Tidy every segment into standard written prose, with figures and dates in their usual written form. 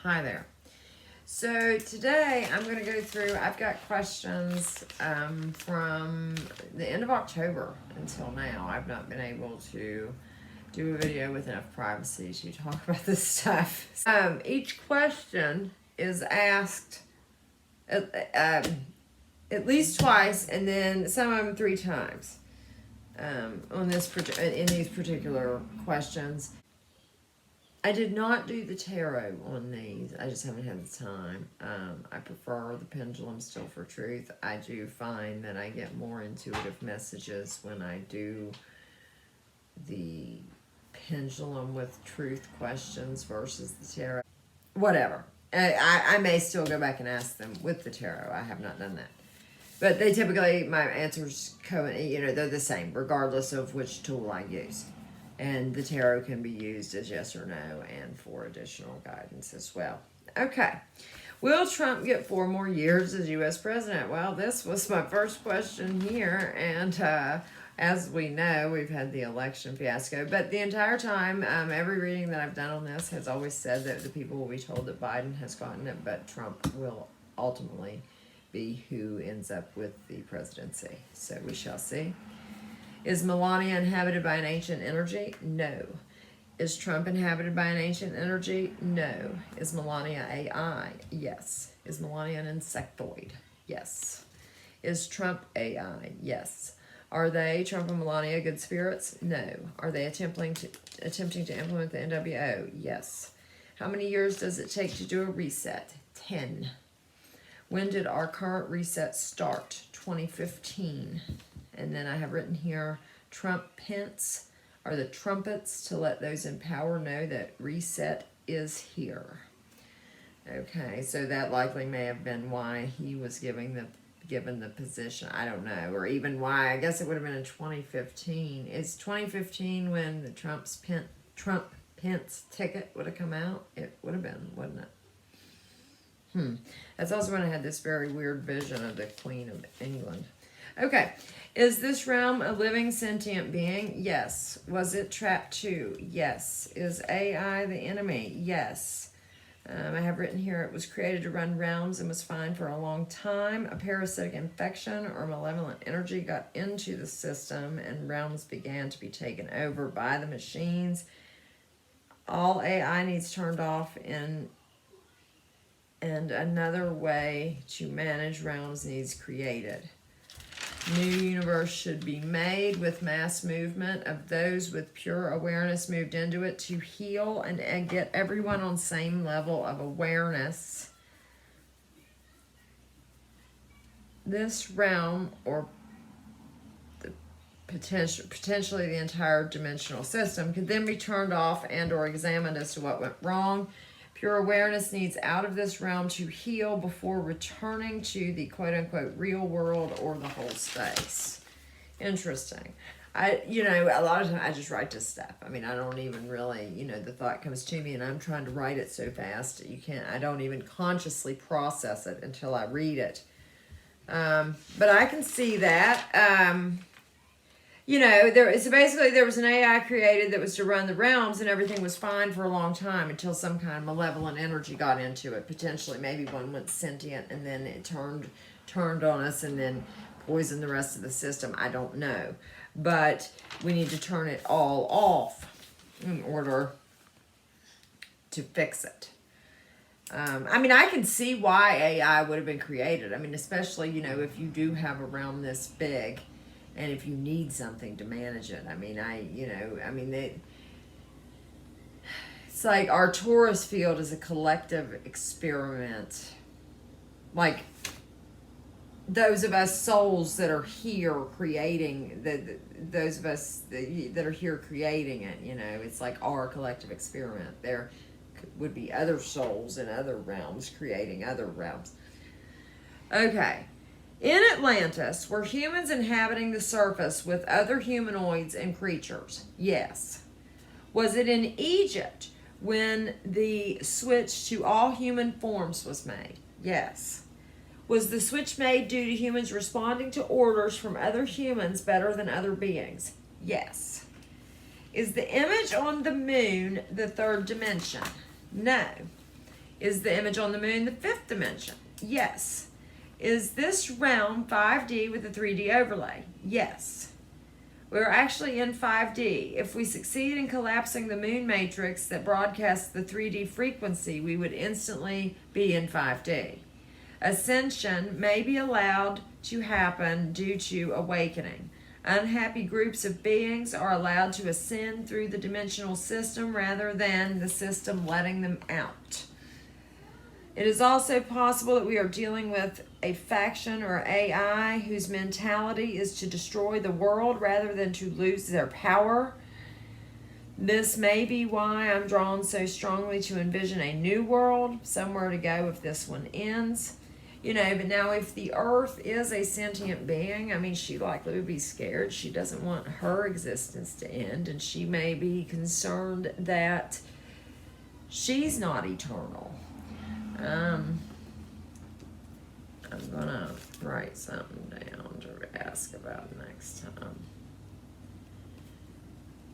Hi there. So today I'm going to go through, I've got questions from the end of October until now. I've not been able to do a video with enough privacy to talk about this stuff. Each question is asked at least twice, and then some of them 3 times in these particular questions. I did not do the tarot on these. I just haven't had the time. I prefer the pendulum still for truth. I do find that I get more intuitive messages when I do the pendulum with truth questions versus the tarot. Whatever. I may still go back and ask them with the tarot. I have not done that. But they typically, my answers, they're the same regardless of which tool I use. And the tarot can be used as yes or no and for additional guidance as well. Okay. Will Trump get 4 more years as U.S. president? Well, this was my first question here. And as we know, we've had the election fiasco. But the entire time, every reading that I've done on this has always said that the people will be told that Biden has gotten it, but Trump will ultimately be who ends up with the presidency. So we shall see. Is Melania inhabited by an ancient energy? No. Is Trump inhabited by an ancient energy? No. Is Melania AI? Yes. Is Melania an insectoid? Yes. Is Trump AI? Yes. Are they, Trump and Melania, good spirits? No. Are they attempting to implement the NWO? Yes. How many years does it take to do a reset? 10. When did our current reset start? 2015. And then I have written here, Trump Pence are the trumpets to let those in power know that reset is here. Okay, so that likely may have been why he was given the position. I don't know, or even why. I guess it would have been in 2015. Is 2015 when the Trump Pence ticket would have come out? It would have been, wouldn't it? That's also when I had this very weird vision of the Queen of England. Okay. Is this realm a living sentient being? Yes. Was it trapped too? Yes. Is AI the enemy? Yes. I have written here, it was created to run realms and was fine for a long time. A parasitic infection or malevolent energy got into the system and realms began to be taken over by the machines. All AI needs turned off and another way to manage realms needs created. New universe should be made with mass movement of those with pure awareness moved into it to heal and get everyone on same level of awareness. This realm, or the potentially the entire dimensional system, could then be turned off and or examined as to what went wrong. Pure awareness needs out of this realm to heal before returning to the quote-unquote real world or the whole space. Interesting. A lot of times I just write this stuff. I mean, I don't even really, the thought comes to me and I'm trying to write it so fast, I don't even consciously process it until I read it. But I can see that. There was an AI created that was to run the realms and everything was fine for a long time until some kind of malevolent energy got into it. Potentially, maybe one went sentient and then it turned on us and then poisoned the rest of the system. I don't know. But we need to turn it all off in order to fix it. I can see why AI would have been created. Especially, if you do have a realm this big, and if you need something to manage it. It's like our Taurus field is a collective experiment. Like those of us souls that are here creating, those of us that are here creating it, it's like our collective experiment. There would be other souls in other realms creating other realms. Okay. In Atlantis, were humans inhabiting the surface with other humanoids and creatures? Yes. Was it in Egypt when the switch to all human forms was made? Yes. Was the switch made due to humans responding to orders from other humans better than other beings? Yes. Is the image on the moon the third dimension? No. Is the image on the moon the fifth dimension? Yes. Is this realm 5D with a 3D overlay? Yes. We're actually in 5D. If we succeed in collapsing the moon matrix that broadcasts the 3D frequency, we would instantly be in 5D. Ascension may be allowed to happen due to awakening. Unhappy groups of beings are allowed to ascend through the dimensional system rather than the system letting them out. It is also possible that we are dealing with a faction or AI whose mentality is to destroy the world rather than to lose their power. This may be why I'm drawn so strongly to envision a new world, somewhere to go if this one ends. You know, but now if the earth is a sentient being, I mean, she likely would be scared. She doesn't want her existence to end, and she may be concerned that she's not eternal. I'm gonna write something down to ask about next time.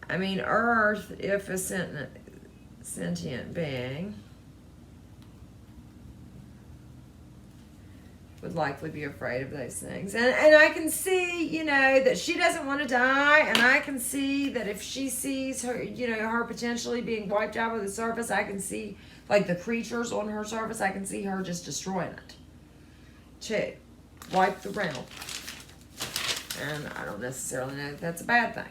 I mean, Earth, if a sentient being, would likely be afraid of those things. And I can see, you know, that she doesn't want to die, and I can see that if she sees her, you know, her potentially being wiped out with the surface, I can see, like, the creatures on her surface, I can see her just destroying it. Too. Wipe the realm. And I don't necessarily know if that's a bad thing.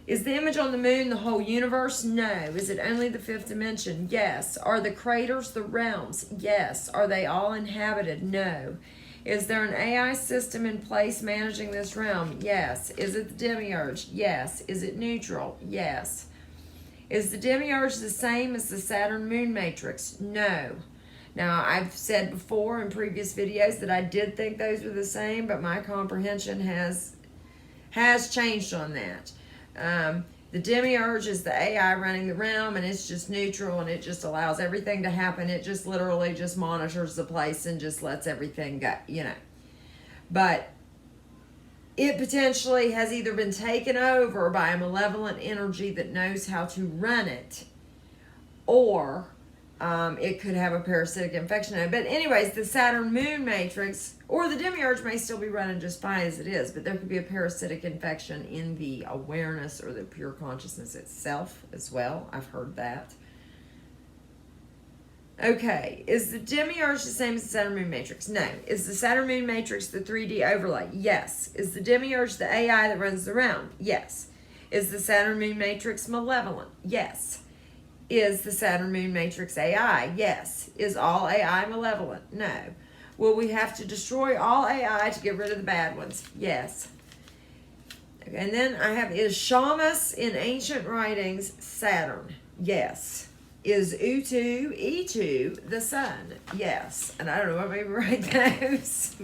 Is the image on the moon the whole universe? No. Is it only the fifth dimension? Yes. Are the craters the realms? Yes. Are they all inhabited? No. Is there an AI system in place managing this realm? Yes. Is it the demiurge? Yes. Is it neutral? Yes. Is the demiurge the same as the Saturn moon matrix? No. Now, I've said before in previous videos that I did think those were the same, but my comprehension has changed on that. The demiurge is the AI running the realm, and it's just neutral, and it just allows everything to happen. It just literally just monitors the place and just lets everything go, you know. But it potentially has either been taken over by a malevolent energy that knows how to run it, or it could have a parasitic infection. But anyways, the Saturn moon matrix or the demiurge may still be running just fine as it is, but there could be a parasitic infection in the awareness or the pure consciousness itself as well. I've heard that. Okay, is the demiurge the same as the Saturn moon matrix? No. Is the Saturn moon matrix the 3D overlay? Yes. Is the demiurge the AI that runs the realm? Yes. Is the Saturn moon matrix malevolent? Yes. Is the Saturn moon matrix AI? Yes. Is all AI malevolent? No. Will we have to destroy all AI to get rid of the bad ones? Yes. Okay, and then I have, is Shamus in ancient writings Saturn? Yes. Is E2 the sun? Yes. And I don't know what maybe write those.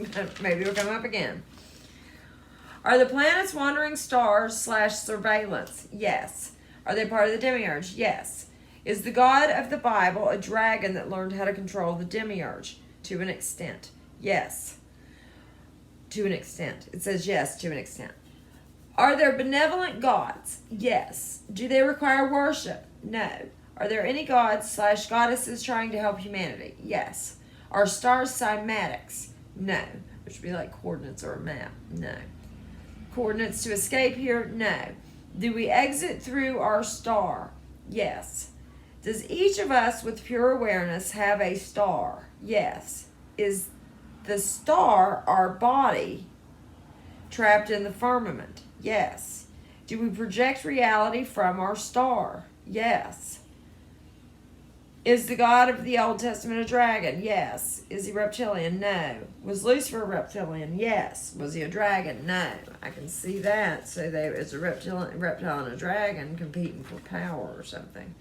Maybe it'll come up again. Are the planets wandering stars / surveillance? Yes. Are they part of the demiurge? Yes. Is the God of the Bible a dragon that learned how to control the demiurge? To an extent. Yes. To an extent. It says yes, to an extent. Are there benevolent gods? Yes. Do they require worship? No. Are there any gods / goddesses trying to help humanity? Yes. Are stars cymatics? No. Which would be like coordinates or a map? No. Coordinates to escape here? No. Do we exit through our star? Yes. Does each of us with pure awareness have a star? Yes. Is the star our body trapped in the firmament? Yes. Do we project reality from our star? Yes. Is the God of the Old Testament a dragon? Yes. Is he reptilian? No. Was Lucifer a reptilian? Yes. Was he a dragon? No. I can see that. So it's a reptile and a dragon competing for power or something.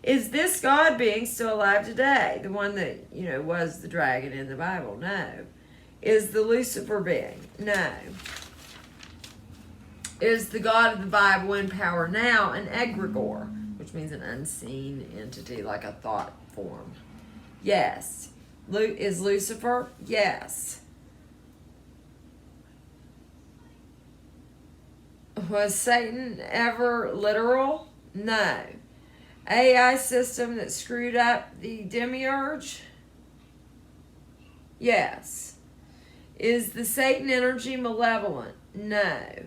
Is this God being still alive today? The one that, you know, was the dragon in the Bible? No. Is the Lucifer being? No. Is the God of the Bible in power now? An egregore, which means an unseen entity, like a thought form. Yes. Is Lucifer? Yes. Was Satan ever literal? No. AI system that screwed up the demiurge? Yes. Is the Satan energy malevolent? No.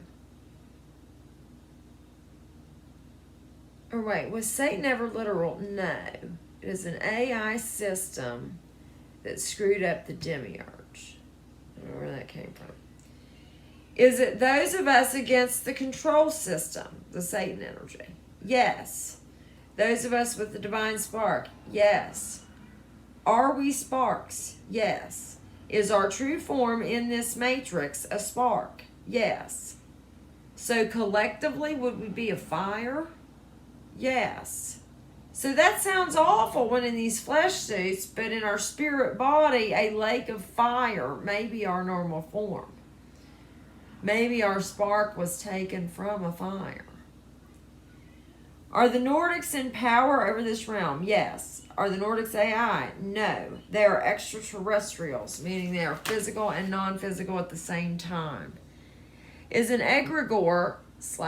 Or wait, was Satan ever literal? No. It is an AI system that screwed up the demiurge. I don't know where that came from. Is it those of us against the control system, the Satan energy? Yes. Those of us with the divine spark? Yes. Are we sparks? Yes. Is our true form in this matrix a spark? Yes. So collectively, would we be a fire? Yes. So that sounds awful when in these flesh suits, but in our spirit body, a lake of fire may be our normal form. Maybe our spark was taken from a fire. Are the Nordics in power over this realm? Yes. Are the Nordics AI? No. They are extraterrestrials, meaning they are physical and non-physical at the same time. Is an egregore /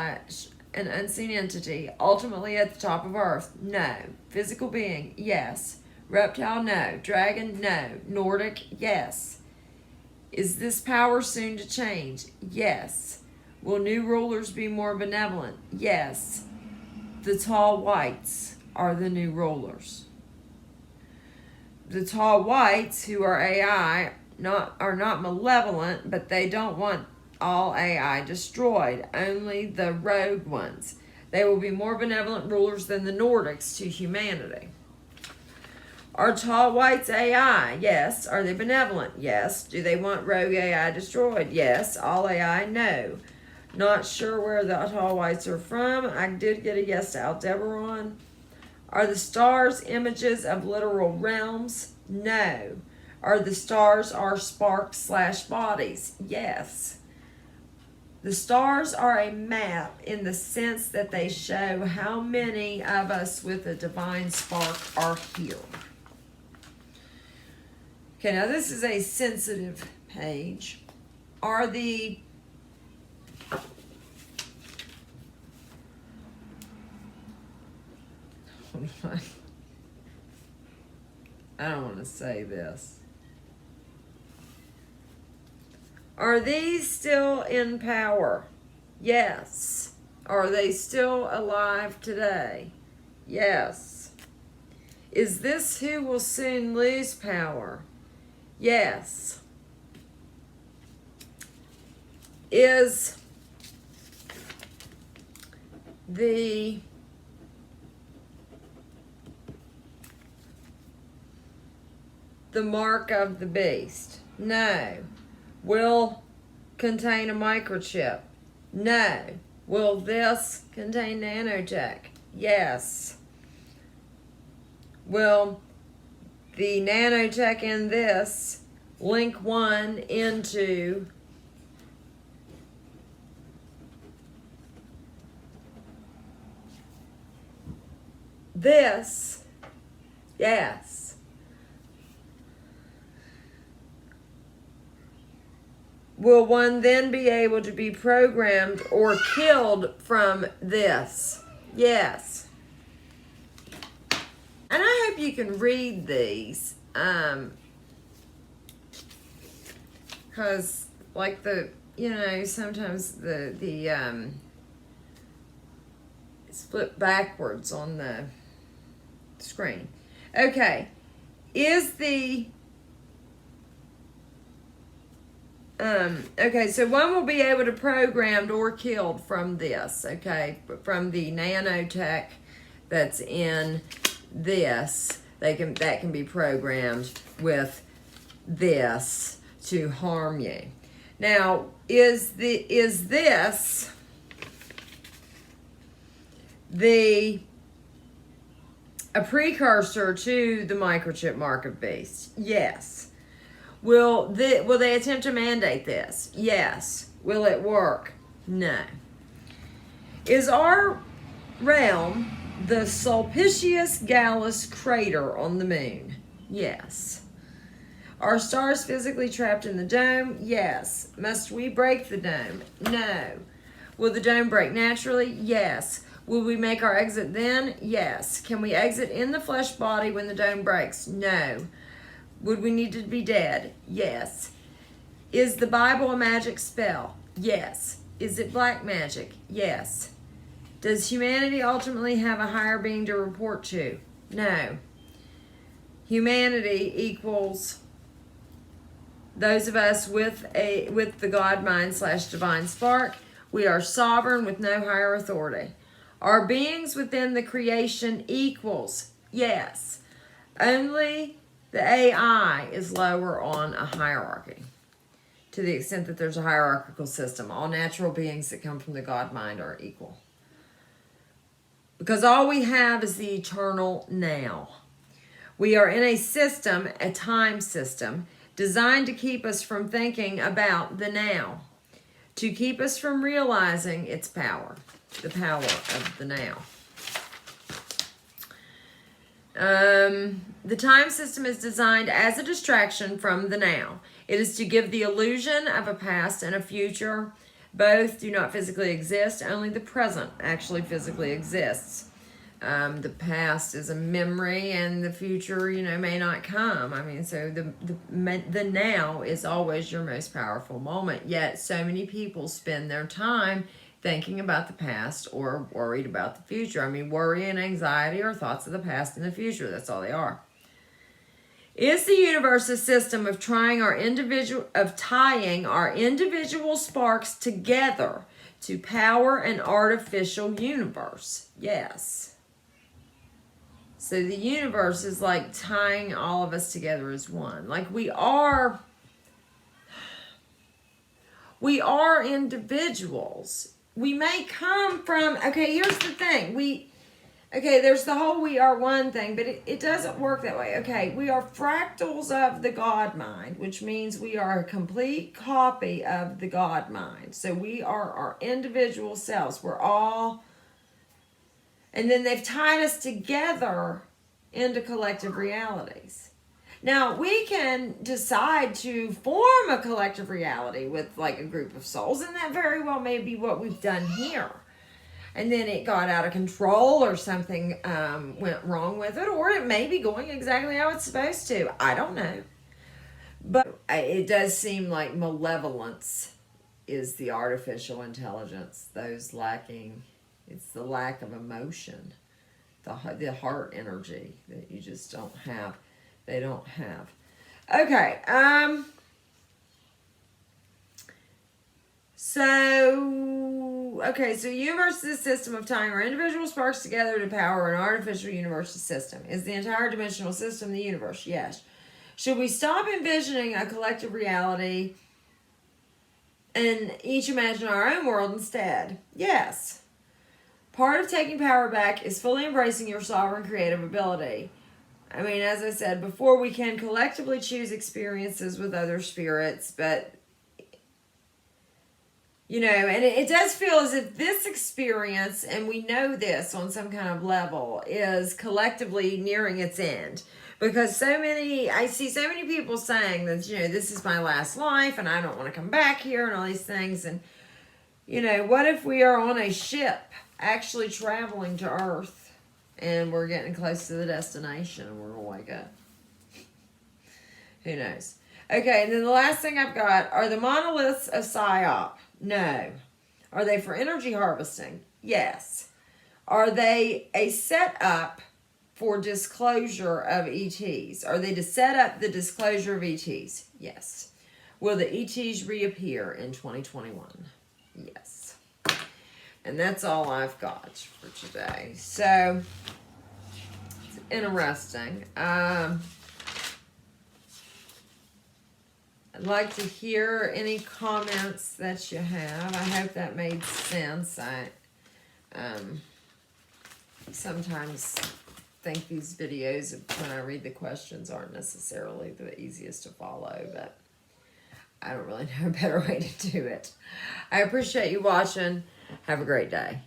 an unseen entity ultimately at the top of Earth? No. Physical being? Yes. Reptile? No. Dragon? No. Nordic? Yes. Is this power soon to change? Yes. Will new rulers be more benevolent? Yes. The tall whites are the new rulers. The tall whites, who are AI, are not malevolent, but they don't want all AI destroyed, only the rogue ones. They will be more benevolent rulers than the Nordics to humanity. Are tall whites AI? Yes. Are they benevolent? Yes. Do they want rogue AI destroyed? Yes. All AI? No. Not sure where the tall whites are from. I did get a yes to Aldebaran. Are the stars images of literal realms? No. Are the stars our sparks / bodies? Yes. The stars are a map in the sense that they show how many of us with a divine spark are here. Okay, now this is a sensitive page. Are the I don't want to say this. Are these still in power? Yes. Are they still alive today? Yes. Is this who will soon lose power? Yes. Is the mark of the beast? No. Will contain a microchip? No. Will this contain nanotech? Yes. Will the nanotech in this link one into this? Yes. Will one then be able to be programmed or killed from this? Yes. And I hope you can read these. Because like sometimes the it's flipped backwards on the screen. Okay. Is the okay, so one will be able to programmed or killed from this, okay, from the nanotech that's in this. That can be programmed with this to harm you. Now, is this a precursor to the microchip mark of beast? Yes. Will they attempt to mandate this? Yes. Will it work? No. Is our realm the Sulpicius Gallus crater on the moon? Yes. Are stars physically trapped in the dome? Yes. Must we break the dome? No. Will the dome break naturally? Yes. Will we make our exit then? Yes. Can we exit in the flesh body when the dome breaks? No. Would we need to be dead? Yes. Is the Bible a magic spell? Yes. Is it black magic? Yes. Does humanity ultimately have a higher being to report to? No. Humanity equals those of us with the God mind / divine spark. We are sovereign with no higher authority. Are beings within the creation equals? Yes. Only the AI is lower on a hierarchy. To the extent that there's a hierarchical system, all natural beings that come from the God mind are equal. Because all we have is the eternal now. We are in a system, a time system, designed to keep us from thinking about the now, to keep us from realizing its power, the power of the now. The time system is designed as a distraction from the now. It is to give the illusion of a past and a future. Both do not physically exist. Only the present actually physically exists. The past is a memory, and the future, may not come. I mean, so the now is always your most powerful moment. Yet, so many people spend their time thinking about the past or worried about the future. I mean, worry and anxiety are thoughts of the past and the future. That's all they are. Is the universe a system of tying our individual sparks together to power an artificial universe? Yes. So the universe is like tying all of us together as one. Like we are individuals. We may come from, here's the thing. There's the whole we are one thing, but it doesn't work that way. Okay, we are fractals of the God mind, which means we are a complete copy of the God mind. So we are our individual selves. We're all, and then they've tied us together into collective realities. Now, we can decide to form a collective reality with like a group of souls, and that very well may be what we've done here. And then it got out of control or something went wrong with it, or it may be going exactly how it's supposed to. I don't know. But it does seem like malevolence is the artificial intelligence. Those lacking, it's the lack of emotion, the heart energy that you just don't have. They don't have. Okay. So universe is a system of tying our individual sparks together to power an artificial universal system. Is the entire dimensional system the universe? Yes. Should we stop envisioning a collective reality and each imagine our own world instead? Yes. Part of taking power back is fully embracing your sovereign creative ability. I mean, as I said before, we can collectively choose experiences with other spirits, but and it does feel as if this experience, and we know this on some kind of level, is collectively nearing its end. Because I see so many people saying that, this is my last life and I don't want to come back here and all these things. And, what if we are on a ship actually traveling to Earth and we're getting close to the destination and we're going to wake up? Who knows? Okay, and then the last thing I've got are the monoliths of PSYOP. No. Are they for energy harvesting? Yes. Are they a setup for disclosure of ETs? Are they to set up the disclosure of ETs? Yes. Will the ETs reappear in 2021? Yes. And that's all I've got for today. So, it's interesting. I'd like to hear any comments that you have. I hope that made sense. I sometimes think these videos, when I read the questions, aren't necessarily the easiest to follow, but I don't really know a better way to do it. I appreciate you watching. Have a great day.